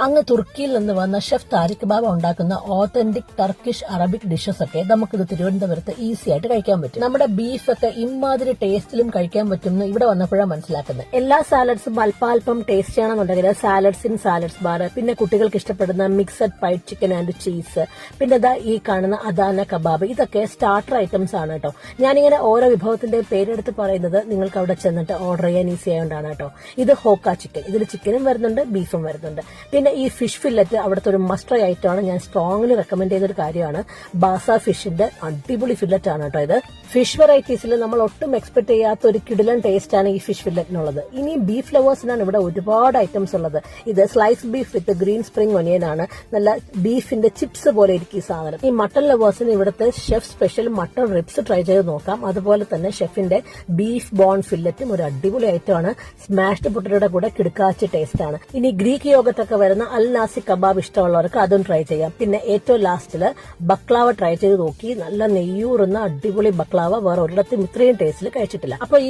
അങ്ങ് തുർക്കിയിൽ നിന്ന് വന്ന ഷെഫ് താരിഖ് ബാബ ഉണ്ടാക്കുന്ന ഓത്തന്റിക് ടർക്കിഷ് അറബിക് ഡിഷസ് ഒക്കെ നമുക്കിത് തിരുവനന്തപുരത്ത് ഈസി ആയിട്ട് കഴിക്കാൻ പറ്റും. നമ്മുടെ ബീഫ് ഒക്കെ ഇമാതിരി ടേസ്റ്റിലും കഴിക്കാൻ പറ്റും എന്ന് ഇവിടെ വന്നപ്പോഴാണ് മനസ്സിലാക്കുന്നത്. എല്ലാ സാലഡ്സും അല്പാൽപ്പം ടേസ്റ്റ് ആണെന്നുണ്ടെങ്കിൽ സാലഡ്സ് ഇൻ സാലഡ്സ് ബാർ, പിന്നെ കുട്ടികൾക്ക് ഇഷ്ടപ്പെടുന്ന mixed pied chicken and cheese, പിന്നെ ഈ കാണുന്ന അദാന കബാബ്, ഇതൊക്കെ സ്റ്റാർട്ടർ ഐറ്റംസ് ആണ് കേട്ടോ. ഞാനിങ്ങനെ ഓരോ വിഭവത്തിന്റെ പേരെടുത്ത് പറയുന്നത് നിങ്ങൾക്ക് അവിടെ ചെന്നിട്ട് ഓർഡർ ചെയ്യാൻ ഈസി ആയതുകൊണ്ടാണ് കേട്ടോ. ഇത് ഹോക്ക ചിക്കൻ, ഇതിൽ ചിക്കനും വരുന്നുണ്ട് ബീഫും വരുന്നുണ്ട്. പിന്നെ ഈ ഫിഷ് ഫില്ലറ്റ് അവിടുത്തെ ഒരു മസ്റ്റ് ട്രൈ ഐറ്റമാണ്. ഞാൻ സ്ട്രോങ്ലി റെക്കമെൻഡ് ചെയ്തൊരു കാര്യമാണ്. ബാസ ഫിഷിന്റെ അടിപൊളി ഫില്ലറ്റ് ആണ് കേട്ടോ ഇത്. ഫിഷ് വെറൈറ്റീസിൽ നമ്മൾ ഒട്ടും എക്സ്പെക്ട് ചെയ്യാത്ത ഒരു കിടിലൻ ടേസ്റ്റ് ആണ് ഈ ഫിഷ് ഫില്ലറ്റിനുള്ളത്. ഇനി ബീഫ് ലവേഴ്സിനാണ് ഇവിടെ ഒരുപാട് ഐറ്റംസ് ഉള്ളത്. ഇത് സ്ലൈസ് ബീഫ് വിത്ത് ഗ്രീൻ സ്പ്രിംഗ് ഒനിയൻ ആണ്. നല്ല ബീഫിന്റെ ചിപ്സ് പോലെ ഇരിക്കും ഈ സാധനം. ഈ മട്ടൺ ലവേഴ്സിന് ഇവിടുത്തെ chef special mutton ribs try ചെയ്ത് നോക്കാം. അതുപോലെ തന്നെ ഷെഫിന്റെ ബീഫ് ബോൺ ഫില്ലറ്റും ഒരു അടിപൊളി ഐറ്റമാണ്. സ്മാഷ്ഡ് പൊട്ടറ്റോയുടെ കൂടെ കിടക്കാച്ച ടേസ്റ്റ് ആണ്. ഇനി ഗ്രീക്ക് യോഗട്ട് ഒക്കെ വരുന്ന അൽ നാസി കബാബ് ഇഷ്ടമുള്ളവർക്ക് അതും ട്രൈ ചെയ്യാം. പിന്നെ ഏറ്റവും ലാസ്റ്റില് ബക്ലാവ ട്രൈ ചെയ്ത് നോക്കി. നല്ല നെയ്യൂറുന്ന അടിപൊളി ബക്ലാവ വേറെ ഒരിടത്തും ഇത്രയും ടേസ്റ്റിൽ കഴിച്ചിട്ടില്ല. അപ്പൊ ഈ